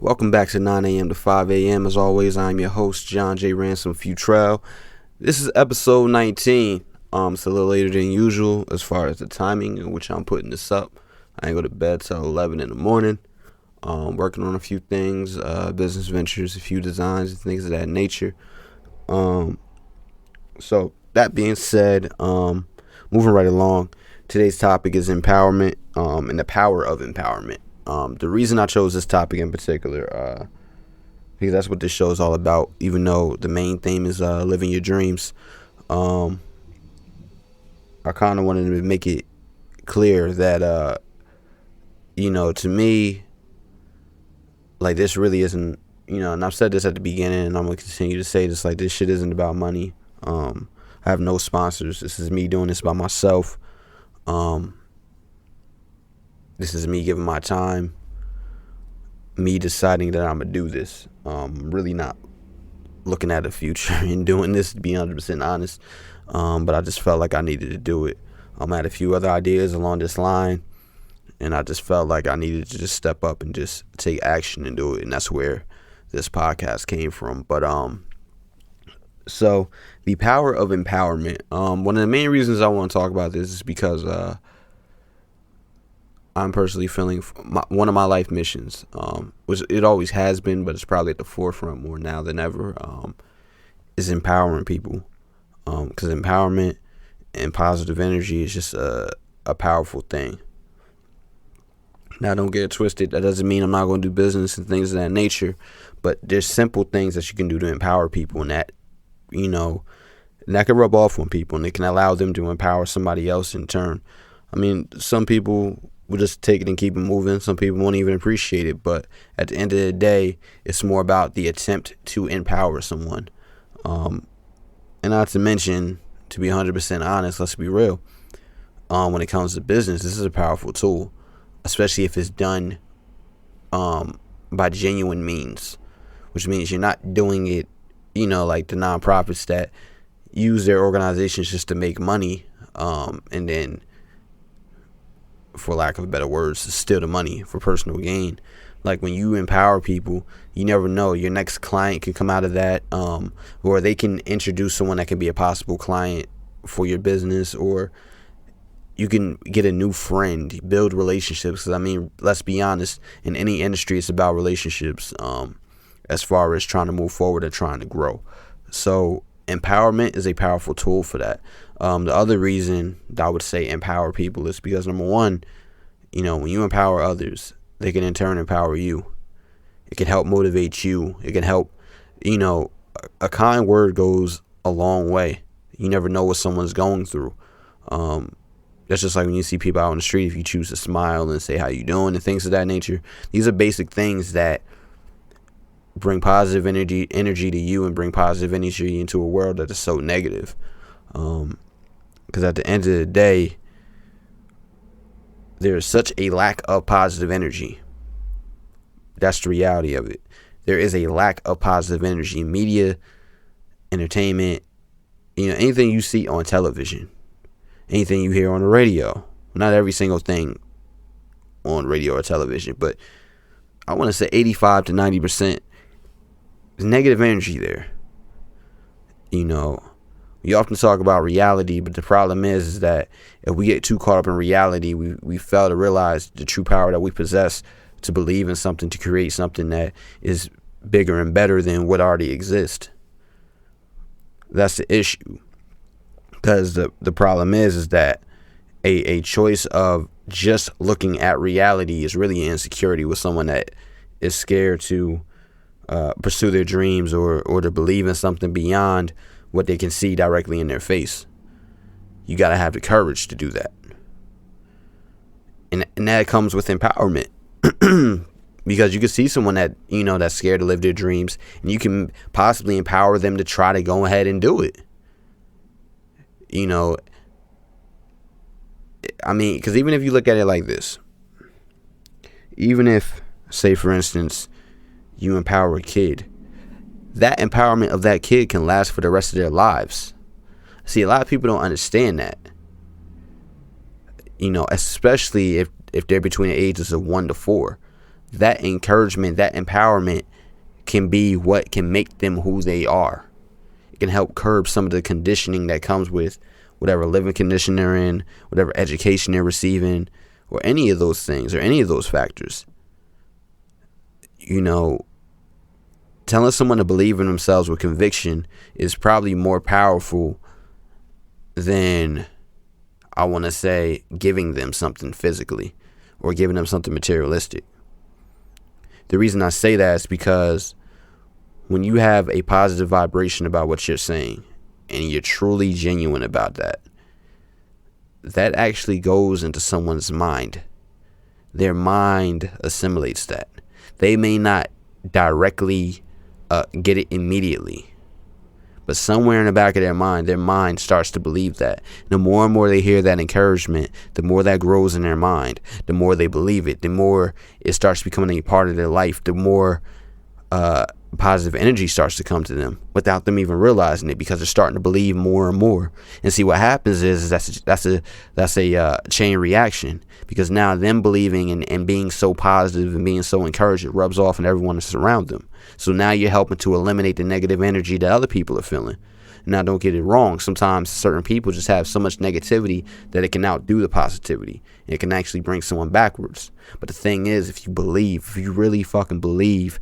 Welcome back to 9 a.m. to 5 a.m. As always, I'm your host, John J. Ransom Futrell. This is episode 19. It's a little later than usual as far as the timing in which I'm putting this up. I ain't go to bed till 11 in the morning. Working on a few things, business ventures, a few designs, and things of that nature. So that being said, moving right along, today's topic is empowerment and the power of empowerment. The reason I chose this topic in particular, because that's what this show is all about, even though the main theme is living your dreams. I kind of wanted to make it clear that, to me, like, this really isn't, and I've said this at the beginning, and I'm going to continue to say this, like, this shit isn't about money. I have no sponsors. This is me doing this by myself. This is me giving my time, me deciding that I'm going to do this. Really not looking at the future and doing this, to be 100% honest. But I just felt like I needed to do it. I had a few other ideas along this line, and I just felt like I needed to just step up and just take action and do it. And that's where this podcast came from. But so the power of empowerment. One of the main reasons I want to talk about this is because I'm personally feeling one of my life missions, which it always has been, but it's probably at the forefront more now than ever, is empowering people. Because empowerment and positive energy is just a powerful thing. Now, don't get it twisted. That doesn't mean I'm not going to do business and things of that nature, but there's simple things that you can do to empower people, and that, and that can rub off on people, and it can allow them to empower somebody else in turn. I mean, some people will just take it and keep it moving. Some people won't even appreciate it. But at the end of the day, it's more about the attempt to empower someone. And not to mention, to be 100% honest, let's be real. When it comes to business, this is a powerful tool, especially if it's done by genuine means, which means you're not doing it, like the nonprofits that use their organizations just to make money, and then, for lack of better words, steal the money for personal gain. Like, when you empower people, you never know, your next client can come out of that, or they can introduce someone that can be a possible client for your business, or you can get a new friend, build relationships. Because, I mean, let's be honest, in any industry, it's about relationships, as far as trying to move forward and trying to grow. So empowerment is a powerful tool for that. The other reason that I would say empower people is because, number one, when you empower others, they can in turn empower you. It can help motivate you. It can help, a kind word goes a long way. You never know what someone's going through. That's just like when you see people out on the street, if you choose to smile and say how you doing and things of that nature. These are basic things that bring positive energy to you and bring positive energy into a world that is so negative. Because at the end of the day, there is such a lack of positive energy. That's the reality of it. There is a lack of positive energy. Media, entertainment, anything you see on television, anything you hear on the radio. Not every single thing on radio or television, but I want to say 85 to 90% is negative energy there. We often talk about reality, but the problem is that if we get too caught up in reality, we fail to realize the true power that we possess to believe in something, to create something that is bigger and better than what already exists. That's the issue. Because the problem is that a choice of just looking at reality is really an insecurity with someone that is scared to pursue their dreams or to believe in something beyond what they can see directly in their face. You got to have the courage to do that. And that comes with empowerment. Because you can see someone that, that's scared to live their dreams, and you can possibly empower them to try to go ahead and do it. I mean, because even if you look at it like this, even if, say, for instance, you empower a kid, that empowerment of that kid can last for the rest of their lives. See, a lot of people don't understand that. Especially if they're between the ages of 1 to 4. that encouragement, that empowerment can be what can make them who they are. It can help curb some of the conditioning that comes with whatever living condition they're in, whatever education they're receiving, or any of those things, or any of those factors. You know, telling someone to believe in themselves with conviction is probably more powerful than, I want to say, giving them something physically or giving them something materialistic. The reason I say that is because when you have a positive vibration about what you're saying and you're truly genuine about that, that actually goes into someone's mind. Their mind assimilates that. They may not directly get it immediately, but somewhere in the back of their mind starts to believe that. The more and more they hear that encouragement, the more that grows in their mind, the more they believe it, the more it starts becoming a part of their life, the more positive energy starts to come to them without them even realizing it, because they're starting to believe more and more. And see, what happens is that's a chain reaction, because now them believing and being so positive and being so encouraged, it rubs off on everyone that's around them. So now you're helping to eliminate the negative energy that other people are feeling. Now, don't get it wrong. Sometimes certain people just have so much negativity that it can outdo the positivity. It can actually bring someone backwards. But the thing is, if you really fucking believe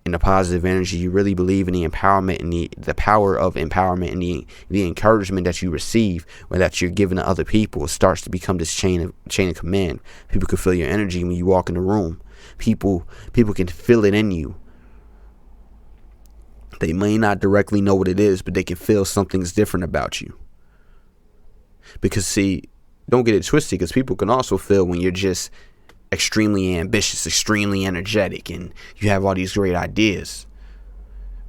in the positive energy, you really believe in the empowerment and the power of empowerment and the encouragement that you receive or that you're giving to other people, it starts to become this chain of command. People can feel your energy when you walk in the room. People can feel it in you. They may not directly know what it is, but they can feel something's different about you. Because see, don't get it twisted, because people can also feel when you're just extremely ambitious, extremely energetic, and you have all these great ideas.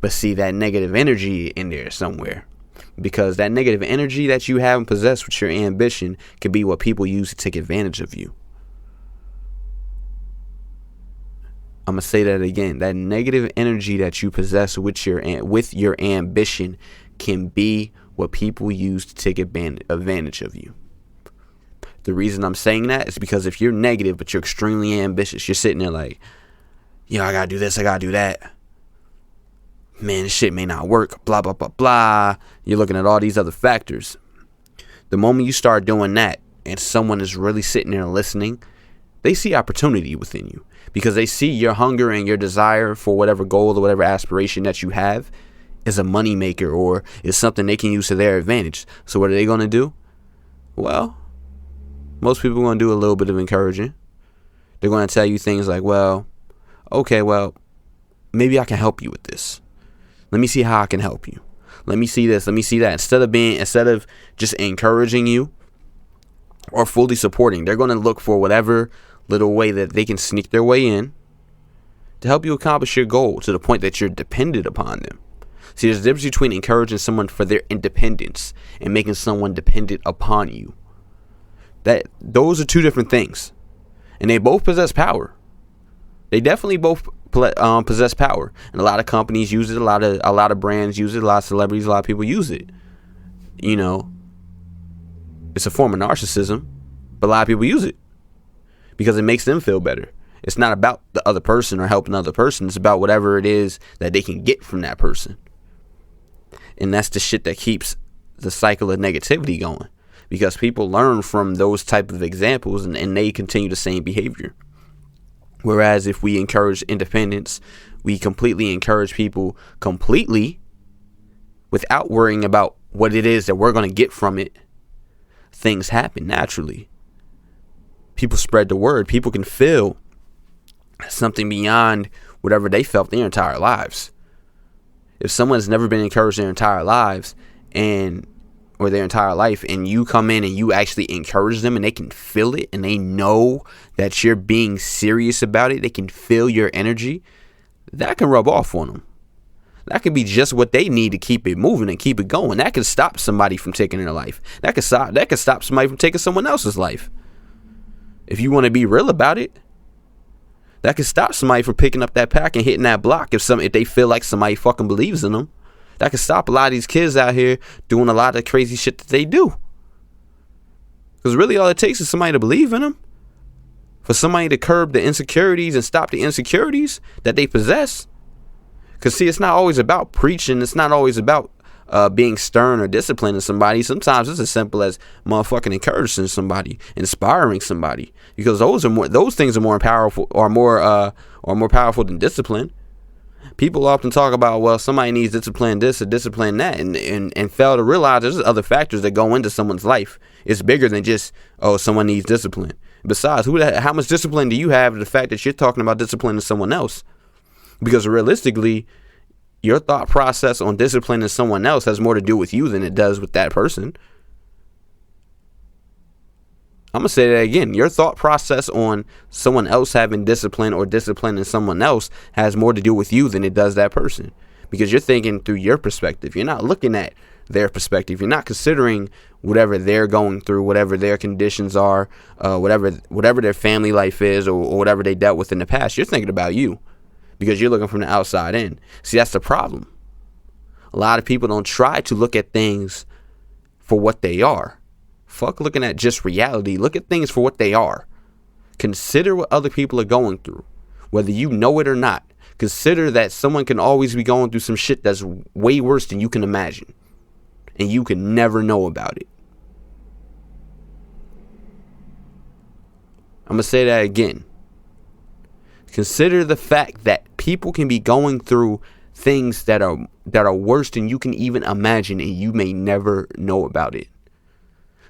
But see, that negative energy in there somewhere, because that negative energy that you have and possess with your ambition can be what people use to take advantage of you. I'm going to say that again. That negative energy that you possess with your ambition can be what people use to take advantage of you. The reason I'm saying that is because if you're negative but you're extremely ambitious, you're sitting there like, I got to do this, I got to do that. Man, this shit may not work, blah, blah, blah, blah. You're looking at all these other factors. The moment you start doing that and someone is really sitting there listening, they see opportunity within you, because they see your hunger and your desire for whatever goal or whatever aspiration that you have is a moneymaker or is something they can use to their advantage. So what are they going to do? Well, most people are going to do a little bit of encouraging. They're going to tell you things like, maybe I can help you with this. Let me see how I can help you. Let me see this. Let me see that. Instead of just encouraging you or fully supporting, they're going to look for whatever little way that they can sneak their way in to help you accomplish your goal, to the point that you're dependent upon them. See, there's a difference between encouraging someone for their independence and making someone dependent upon you. Those are two different things, and they both possess power. They definitely both possess power, and a lot of companies use it. A lot of brands use it. A lot of celebrities, a lot of people use it. It's a form of narcissism, but a lot of people use it because it makes them feel better. It's not about the other person or helping the other person. It's about whatever it is that they can get from that person. And that's the shit that keeps the cycle of negativity going, because people learn from those type of examples and they continue the same behavior. Whereas if we encourage independence, we completely encourage people completely without worrying about what it is that we're going to get from it, things happen naturally. People spread the word. People can feel something beyond whatever they felt their entire lives. If someone's never been encouraged their entire lives or their entire life, and you come in and you actually encourage them and they can feel it and they know that you're being serious about it, they can feel your energy, that can rub off on them. That could be just what they need to keep it moving and keep it going. That could stop somebody from taking their life. That could stop somebody from taking someone else's life. If you want to be real about it, that could stop somebody from picking up that pack and hitting that block if they feel like somebody fucking believes in them. That could stop a lot of these kids out here doing a lot of crazy shit that they do. Because really all it takes is somebody to believe in them. for somebody to curb the insecurities and stop the insecurities that they possess. Because, see, it's not always about preaching. It's not always about being stern or disciplining somebody. Sometimes it's as simple as motherfucking encouraging somebody, inspiring somebody. Because those things are more powerful, or more powerful than discipline. People often talk about, well, somebody needs discipline this or discipline that, and fail to realize there's other factors that go into someone's life. It's bigger than just, oh, someone needs discipline. Besides, how much discipline do you have to the fact that you're talking about disciplining someone else? Because realistically, your thought process on disciplining someone else has more to do with you than it does with that person. I'm going to say that again. Your thought process on someone else having discipline or disciplining someone else has more to do with you than it does that person. Because you're thinking through your perspective. You're not looking at their perspective. You're not considering whatever they're going through, whatever their conditions are, whatever their family life is, or whatever they dealt with in the past. You're thinking about you because you're looking from the outside in. See, that's the problem. A lot of people don't try to look at things for what they are. Fuck looking at just reality. Look at things for what they are. Consider what other people are going through, whether you know it or not. Consider that someone can always be going through some shit that's way worse than you can imagine, and you can never know about it. I'm going to say that again. Consider the fact that people can be going through things that are worse than you can even imagine, and you may never know about it.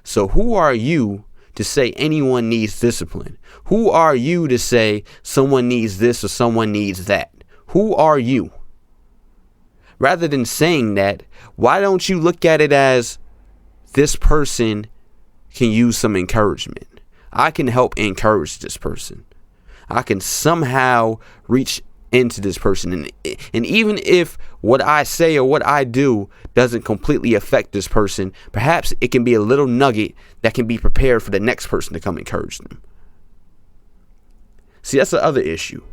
So who are you to say anyone needs discipline? Who are you to say someone needs this or someone needs that? Who are you? Rather than saying that, why don't you look at it as this person can use some encouragement? I can help encourage this person. I can somehow reach into this person. And even if what I say or what I do doesn't completely affect this person, perhaps it can be a little nugget that can be prepared for the next person to come encourage them. See, that's the other issue.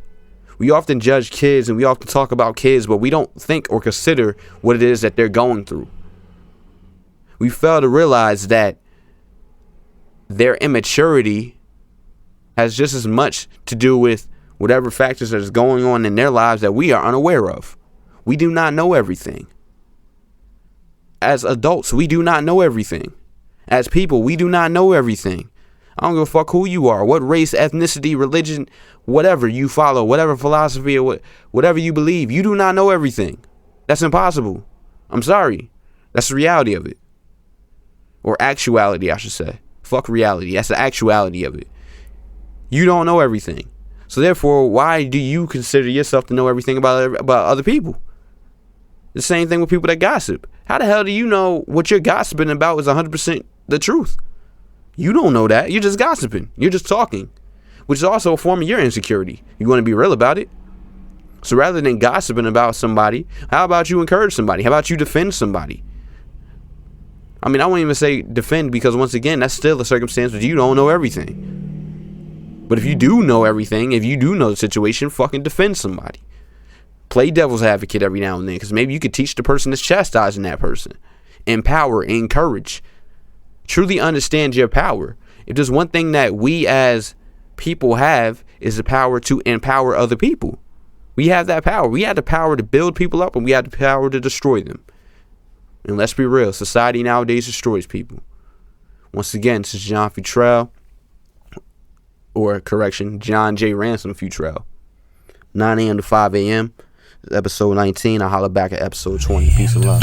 We often judge kids and we often talk about kids, but we don't think or consider what it is that they're going through. We fail to realize that their immaturity has just as much to do with whatever factors that is going on in their lives that we are unaware of. We do not know everything. As adults, we do not know everything. As people, we do not know everything. I don't give a fuck who you are, what race, ethnicity, religion, whatever you follow, whatever philosophy or whatever you believe. You do not know everything. That's impossible. I'm sorry. That's the reality of it. Or actuality, I should say. Fuck reality. That's the actuality of it. You don't know everything. So therefore, why do you consider yourself to know everything about other people? The same thing with people that gossip. How the hell do you know what you're gossiping about is 100% the truth? You don't know that. You're just gossiping. You're just talking, which is also a form of your insecurity. You want to be real about it. So rather than gossiping about somebody, how about you encourage somebody? How about you defend somebody? I mean, I won't even say defend because, once again, that's still a circumstance where you don't know everything. But if you do know everything, if you do know the situation, fucking defend somebody. Play devil's advocate every now and then, because maybe you could teach the person that's chastising that person. Empower, encourage. Truly understand your power. If there's one thing that we as people have, is the power to empower other people. We have that power. We have the power to build people up, and we have the power to destroy them. And let's be real, society nowadays destroys people. Once again, this is John Futrell, or correction, John J. Ransom Futrell. 9 a.m. to 5 a.m. Episode 19. I'll holler back at episode 20. Peace and love.